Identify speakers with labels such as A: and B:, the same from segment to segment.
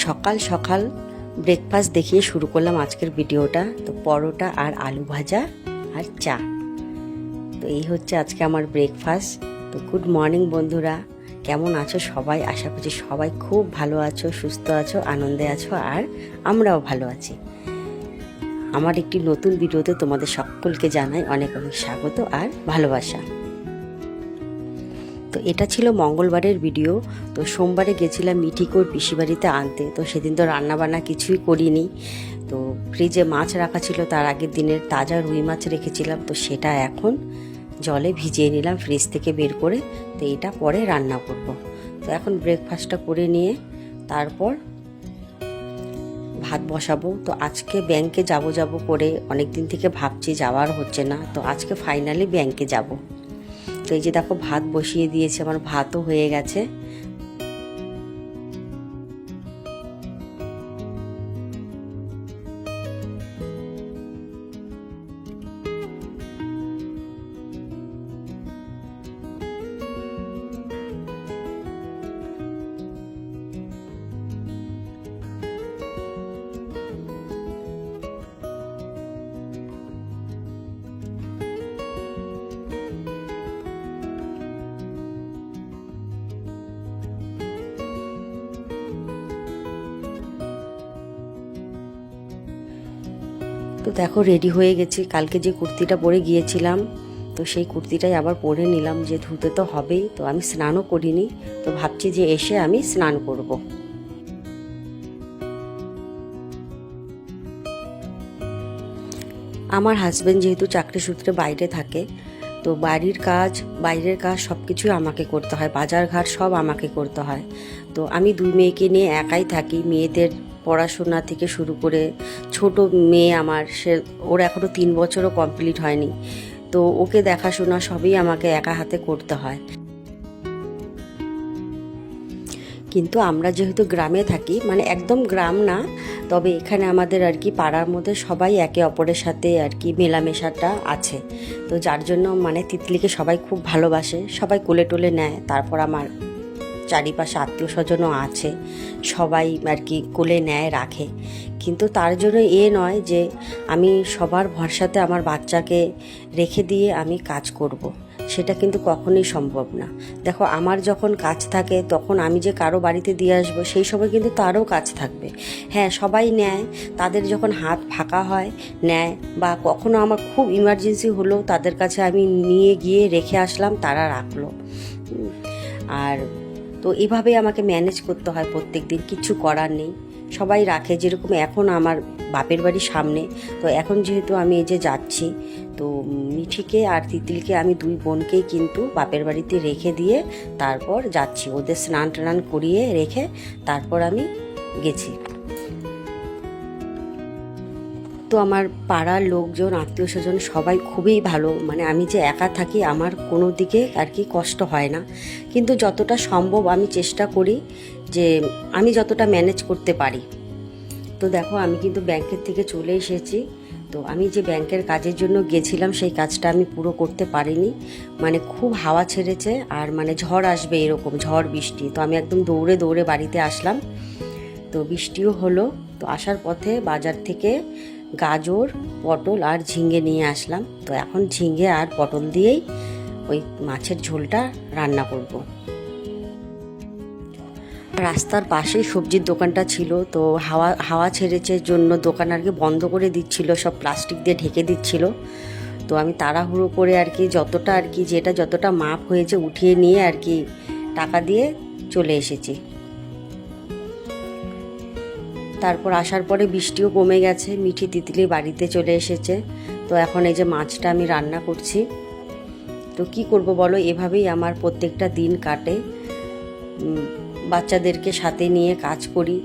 A: সকাল সকাল ব্রেকফাস্ট দেখিয়ে শুরু করলাম আজকের ভিডিওটা। তো পরোটা আর আলু ভাজা আর চা। তো এই হচ্ছে আজকে আমার ব্রেকফাস্ট। তো গুড মর্নিং বন্ধুরা, কেমন আছো সবাই? আশা করছি সবাই খুব ভালো আছো, সুস্থ আছো, আনন্দে আছো, আর আমরাও ভালো আছি। আমার একটি নতুন ভিডিওতে তোমাদের সকলকে জানাই অনেক অনেক স্বাগত আর ভালোবাসা। তো এটা ছিল মঙ্গলবারের ভিডিও। তো সোমবারে গেছিলাম মিঠিকোর পিসিবাড়িতে আনতে। তো সেদিন তো রান্নাবান্না কিছুই করিনি। তো ফ্রিজে মাছ রাখা ছিল, তার আগের দিনের তাজা রুই মাছ রেখেছিলাম। তো সেটা এখন জলে ভিজিয়ে নিলাম ফ্রিজ থেকে বের করে। তো এটা পরে রান্না করব। তো এখন ব্রেকফাস্টটা করে নিয়ে তারপর ভাত বসাবো। তো আজকে ব্যাংকে যাব করে অনেক দিন থেকে ভাবছি, যাওয়ার হচ্ছে না। তো আজকে ফাইনালি ব্যাংকে যাব। তো এই যে দেখো ভাত বসিয়ে দিয়েছে, আমার ভাতও হয়ে গেছে। তো দেখো রেডি হয়ে গেছি। কালকে যে কুর্তিটা পরে গিয়েছিলাম, তো সেই কুর্তিটাই আবার পরে নিলাম, যে ধুতে তো হবেই। তো আমি স্নানও করিনি। তো ভাবছি যে এসে আমি স্নান করব। আমার হাজব্যান্ড যেহেতু চাকরি সূত্রে বাইরে থাকে, তো বাড়ির কাজ বাইরের কাজ সব কিছুই আমাকে করতে হয়, বাজার ঘাট সব আমাকে করতে হয়। তো আমি দুই মেয়েকে নিয়ে একাই থাকি। মেয়েদের পড়াশোনা থেকে শুরু করে, ছোট মেয়ে আমার, ওর এখনও 3 বছরও কমপ্লিট হয়নি। তো ওকে দেখাশোনা সবই আমাকে একা হাতে করতে হয়। কিন্তু আমরা যেহেতু গ্রামে থাকি, মানে একদম গ্রাম না, তবে এখানে আমাদের আর কি পাড়ার মধ্যে সবাই একে অপরের সাথে আর কি মেলামেশাটা আছে। তো যার জন্য মানে তিতলিকে সবাই খুব ভালোবাসে, সবাই কোলে টোলে নেয়। তারপর আমার চারিপাশে আত্মীয় স্বজনও আছে, সবাই আর কি কোলে নেয়, রাখে। কিন্তু তার জন্য নয় যে আমি সবার ভরসাতে আমার বাচ্চাকে রেখে দিয়ে আমি কাজ করব। সেটা কিন্তু কখনোই সম্ভব না। দেখো আমার যখন কাজ থাকে তখন আমি যে কারো বাড়িতে দিয়ে আসবো, সেই সময় কিন্তু তারও কাজ থাকবে। হ্যাঁ, সবাই নেয়, তাদের যখন হাত ফাঁকা হয় নেয়, বা কখনো আমার খুব ইমার্জেন্সি হলো তাদের কাছে আমি নিয়ে গিয়ে রেখে আসলাম, তারা রাখলো। আর তো এভাবে আমাকে ম্যানেজ করতে হয় প্রত্যেক দিন, কিছু করার নেই। সবাই রাখে, যেরকম এখন আমার বাপের বাড়ির সামনে। তো এখন যেহেতু আমি এই যে যাচ্ছি, তো মিঠিকে আর তিতলিকে আমি দুই বোনকেই কিন্তু বাপের বাড়িতে রেখে দিয়ে তারপর যাচ্ছি। ওদের স্নান টান করিয়ে রেখে তারপর আমি গেছি। তো আমার পাড়ার লোকজন, আত্মীয় স্বজন সবাই খুবই ভালো। মানে আমি যে একা থাকি আমার কোনো দিকে আর কি কষ্ট হয় না। কিন্তু যতটা সম্ভব আমি চেষ্টা করি যে আমি যতটা ম্যানেজ করতে পারি। তো দেখো আমি কিন্তু ব্যাংকের থেকে চলে এসেছি। তো আমি যে ব্যাংকের কাজের জন্য গেছিলাম সেই কাজটা আমি পুরো করতে পারিনি। মানে খুব হাওয়া ছেড়েছে, আর মানে ঝড় আসবে এরকম, ঝড় বৃষ্টি। তো আমি একদম দৌড়ে দৌড়ে বাড়িতে আসলাম। তো বৃষ্টিও হলো। তো আসার পথে বাজার থেকে গাজর, পটল আর ঝিঙে নিয়ে আসলাম। তো এখন ঝিঙে আর পটল দিয়েই ওই মাছের ঝোলটা রান্না করব। রাস্তার পাশেই সবজির দোকানটা ছিল। তো হাওয়া ছেড়েছে জন্য দোকান আর কি বন্ধ করে দিচ্ছিল, সব প্লাস্টিক দিয়ে ঢেকে দিচ্ছিল। তো আমি তাড়াহুড়ো করে আর কি যতটা আর কি যেটা যতটা মাপ হয়েছে উঠিয়ে নিয়ে আর কি টাকা দিয়ে চলে এসেছি। তারপর আসার পরে বৃষ্টিও কমে গেছে, মিঠি তিতলি বাড়িতে চলে এসেছে। তো এখন এই যে মাছটা আমি রান্না করছি। তো কি করব বলো, এভাবেই আমার প্রত্যেকটা দিন কাটে। বাচ্চাদেরকে সাথে নিয়ে কাজ করি।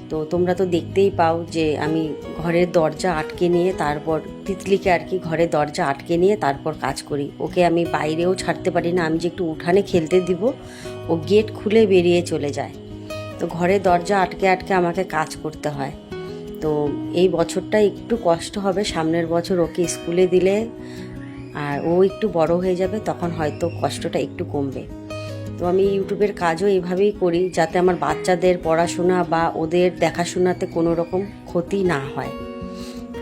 A: তো তোমরা তো দেখতেই পাও যে আমি ঘরের দরজা আটকে নিয়ে তারপর তিতলিকে আর কি ঘরের দরজা আটকে নিয়ে তারপর কাজ করি। ওকে আমি বাইরেও ছাড়তে পারি না, আমি যে একটু উঠানে খেলতে দিব, ও গেট খুলে বেরিয়ে চলে যায়। তো ঘরের দরজা আটকে আটকে আমাকে কাজ করতে হয়। তো এই বছরটা একটু কষ্ট হবে, সামনের বছর ওকে স্কুলে দিলে আর ও একটু বড় হয়ে যাবে, তখন হয়তো কষ্টটা একটু কমবে। তো তো আমি ইউটিউবের কাজও এইভাবেই করি, যাতে আমার বাচ্চাদের পড়াশোনা বা ওদের দেখাশোনাতে কোনো রকম ক্ষতি না হয়।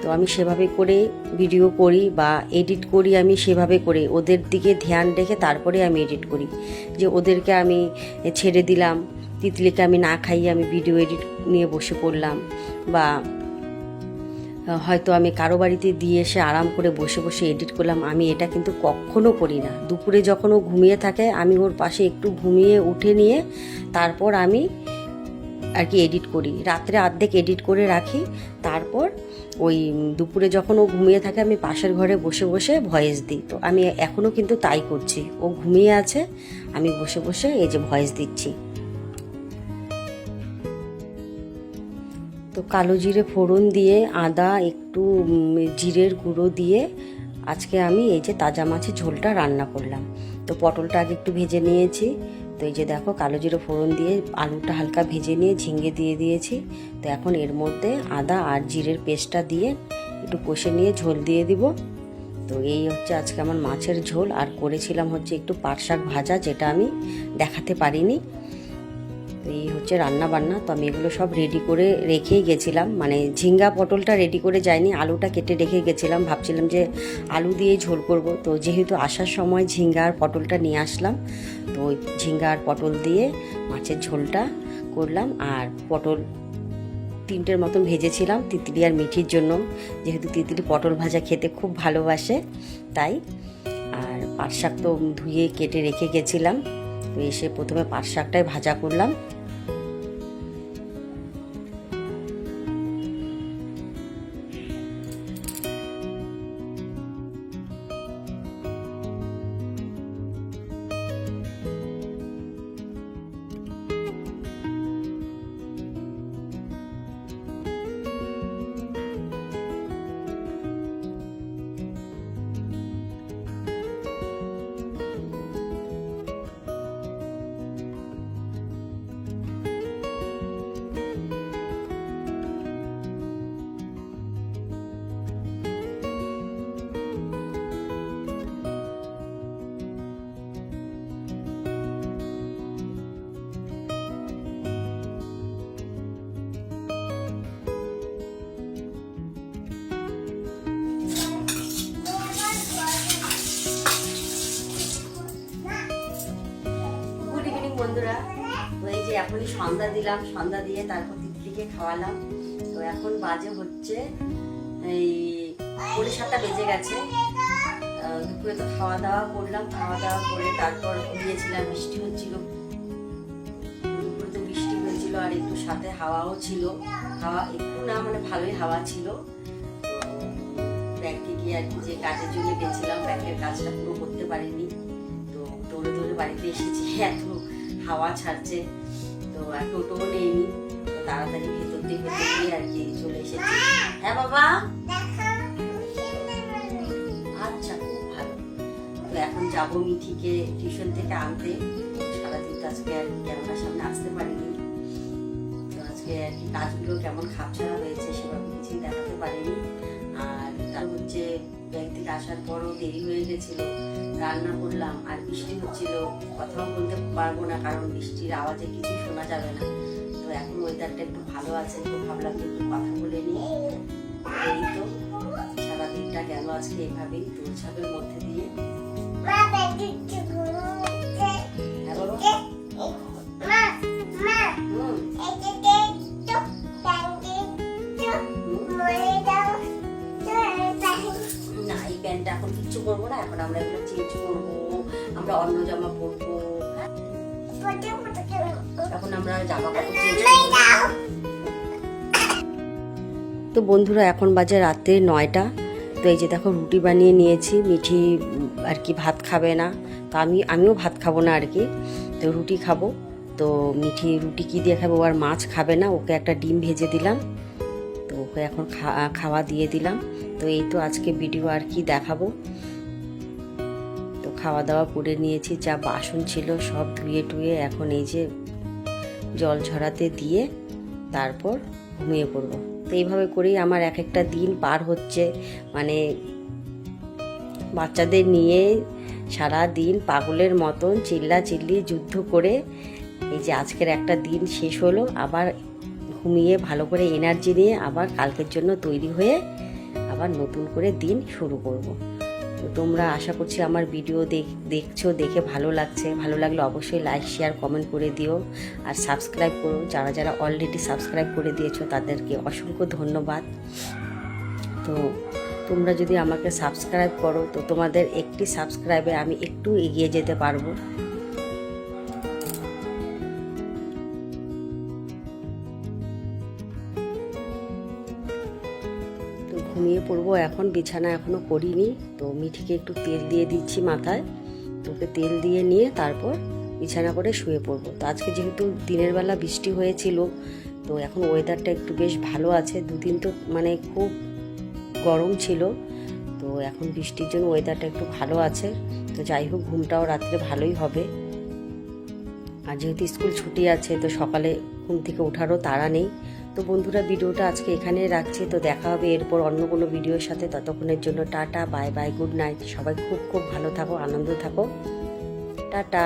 A: তো আমি সেভাবে করে ভিডিও করি বা এডিট করি, আমি সেভাবে করে ওদের দিকে ধ্যান রেখে তারপরে আমি এডিট করি। যে ওদেরকে আমি ছেড়ে দিলাম, তিতলিকে আমি না খাইয়ে আমি ভিডিও এডিট নিয়ে বসে পড়লাম, বা হয়তো আমি কারো বাড়িতে দিয়ে এসে আরাম করে বসে বসে এডিট করলাম, আমি এটা কিন্তু কখনো করি না। দুপুরে যখন ও ঘুমিয়ে থাকে আমি ওর পাশে একটু ঘুমিয়ে উঠে নিয়ে তারপর আমি আর কি এডিট করি। রাত্রে অর্ধেক এডিট করে রাখি, তারপর ওই দুপুরে যখন ও ঘুমিয়ে থাকে আমি পাশের ঘরে বসে বসে ভয়েস দিই। তো আমি এখনও কিন্তু তাই করছি, ও ঘুমিয়ে আছে, আমি বসে বসে এই যে ভয়েস দিচ্ছি। তো কালো জিরে ফোড়ন দিয়ে আদা একটু জিরের গুঁড়ো দিয়ে আজকে আমি এই যে তাজা মাছের ঝোলটা রান্না করলাম। তো পটলটা আগে একটু ভেজে নিয়েছি। তো এই যে দেখো কালো জিরে ফোড়ন দিয়ে আলুটা হালকা ভেজে নিয়ে ঝিঙে দিয়ে দিয়েছি। তো এখন এর মধ্যে আদা আর জিরের পেস্টটা দিয়ে একটু কষে নিয়ে ঝোল দিয়ে দিব। তো এই হচ্ছে আজকে আমার মাছের ঝোল। আর করেছিলাম হচ্ছে একটু পাট শাক ভাজা, যেটা আমি দেখাতে পারিনি। তো এই হচ্ছে রান্না বান্না। তো আমি এগুলো সব রেডি করে রেখেই গেছিলাম, মানে ঝিঙ্গা পটলটা রেডি করে যাইনি, আলুটা কেটে রেখে গেছিলাম। ভাবছিলাম যে আলু দিয়েই ঝোল করব। তো যেহেতু আসার সময় ঝিঙ্গা আর পটলটা নিয়ে আসলাম, তো ওই ঝিঙ্গা আর পটল দিয়ে মাছের ঝোলটা করলাম। আর পটল 3টের মতন ভেজেছিলাম তিতলি আর মিঠির জন্য, যেহেতু তিতলি পটল ভাজা খেতে খুব ভালোবাসে তাই। আর পাট শাক তো ধুয়ে কেটে রেখে গেছিলাম। তো এসে প্রথমে পাট শাকটাই ভাজা করলাম। বন্ধুরা, তো এই যে এখনই সন্ধ্যা দিলাম, সন্ধ্যা দিয়ে তারপর তিতলিকে খাওয়ালাম। তো এখন বাজে হচ্ছে এই 7:30 বেজে গেছে। দুপুরে তো খাওয়া দাওয়া করলাম, খাওয়া দাওয়া করে তারপর ঘুমিয়েছিলাম। বৃষ্টি হচ্ছিল, দুপুরে তো বৃষ্টি হয়েছিল আর একটু সাথে হাওয়াও ছিল। হাওয়া একটু না, মানে ভালোই হাওয়া ছিল। ব্যাংকে গিয়ে আর কি যে কাজের জন্য গেছিলাম, ব্যাংকের কাজটা পুরো করতে পারিনি। তো দৌড়ে দৌড়ে বাড়িতে এসেছি, এত হাওয়া ছাড়ছে। তো আর টোটোও নেইনি, তো তাড়াতাড়ি ভেতর দিয়ে আর কি চলে এসেছি। হ্যাঁ বাবা, আচ্ছা খুব ভালো। তো এখন যাবো মিঠিকে টিউশন থেকে আনতে। সারাদিন তো আজকে আর ক্যামেরার সামনে আসতে পারিনি। তো আজকে আর কি কাজগুলো কেমন খাপছাড়া হয়েছে সেভাবে কিছুই দেখাতে পারিনি। আর তার হচ্ছে ব্যাংক থেকে আসার পরও দেরি হয়ে গেছিল, রান্না করলাম আর বৃষ্টি হচ্ছিল, কথাও বলতে পারবো না কারণ বৃষ্টির আওয়াজে কিছু শোনা যাবে না। তো এখন ওয়েদারটা একটু ভালো আছে, তো ভাবলাম যে একটু কথা বলে নিই। এই তো সারাদিনটা গেল আজকে এভাবেই দৌড়ঝাঁপের মধ্যে দিয়ে। এখন কিচ্ছু করবো না, এখন আমরা এগুলো চেঞ্জ করবো, আমরা অন্য জামা পরবো। এখন আমরা জামা কাপড় চেঞ্জ করবো। তো বন্ধুরা এখন বাজে রাত্রে 9টা। তো এই যে দেখো রুটি বানিয়ে নিয়েছি। মিঠি আর কি ভাত খাবে না, তো আমিও ভাত খাবো না আর কি, তো রুটি খাবো। তো মিঠি রুটি কি দিয়ে খাবো, আর মাছ খাবে না, ওকে একটা ডিম ভেজে দিলাম। তো ওকে এখন খাওয়া দিয়ে দিলাম। তো এই তো আজকে ভিডিও আর কি দেখাবো। তো খাওয়া দাওয়া করে নিয়েছি, যা বাসন ছিল সব ধুয়ে টুয়ে এখন এই যে জল ঝরাতে দিয়ে তারপর ঘুমিয়ে পড়বো। তো এইভাবে করেই আমার এক একটা দিন পার হচ্ছে, মানে বাচ্চাদের নিয়ে সারা দিন পাগলের মতন চিল্লি যুদ্ধ করে এই যে আজকের একটা দিন শেষ হলো, আবার ঘুমিয়ে ভালো করে এনার্জি নিয়ে আবার কালকের জন্য তৈরি হয়ে আবার নতুন করে দিন শুরু করব। তো তোমরা আশা করছি আমার ভিডিও দেখছো, দেখে ভালো লাগছে। ভালো লাগলে অবশ্যই লাইক শেয়ার কমেন্ট করে দিও, আর সাবস্ক্রাইব করো। যারা যারা অলরেডি সাবস্ক্রাইব করে দিয়েছো তাদেরকে অসংখ্য ধন্যবাদ। তো তোমরা যদি আমাকে সাবস্ক্রাইব করো তো তোমাদের একটি সাবস্ক্রাইবে আমি একটু এগিয়ে যেতে পারবো। তো ঘুমিয়ে পড়বো এখন, বিছানা এখনও করিনি। তো মিঠিকে একটু তেল দিয়ে দিচ্ছি মাথায়, তোকে তেল দিয়ে নিয়ে তারপর বিছানা করে শুয়ে পড়বো। তো আজকে যেহেতু দিনের বেলা বৃষ্টি হয়েছিল, তো এখন ওয়েদারটা একটু বেশ ভালো আছে। দুদিন তো মানে খুব গরম ছিল, তো এখন বৃষ্টির জন্য ওয়েদারটা একটু ভালো আছে। তো যাই হোক, ঘুমটাও রাত্রে ভালোই হবে। আর যেহেতু স্কুল ছুটি আছে, তো সকালে ঘুম থেকে ওঠারও তাড়া নেই। তো বন্ধুরা, ভিডিওটা আজকে এখানেই রাখছি। তো দেখা হবে এরপর অন্য কোনো ভিডিওর সাথে। ততক্ষণের জন্য tata, bye bye, good night. সবাই খুব খুব ভালো থাকো, আনন্দ থাকো, টাটা।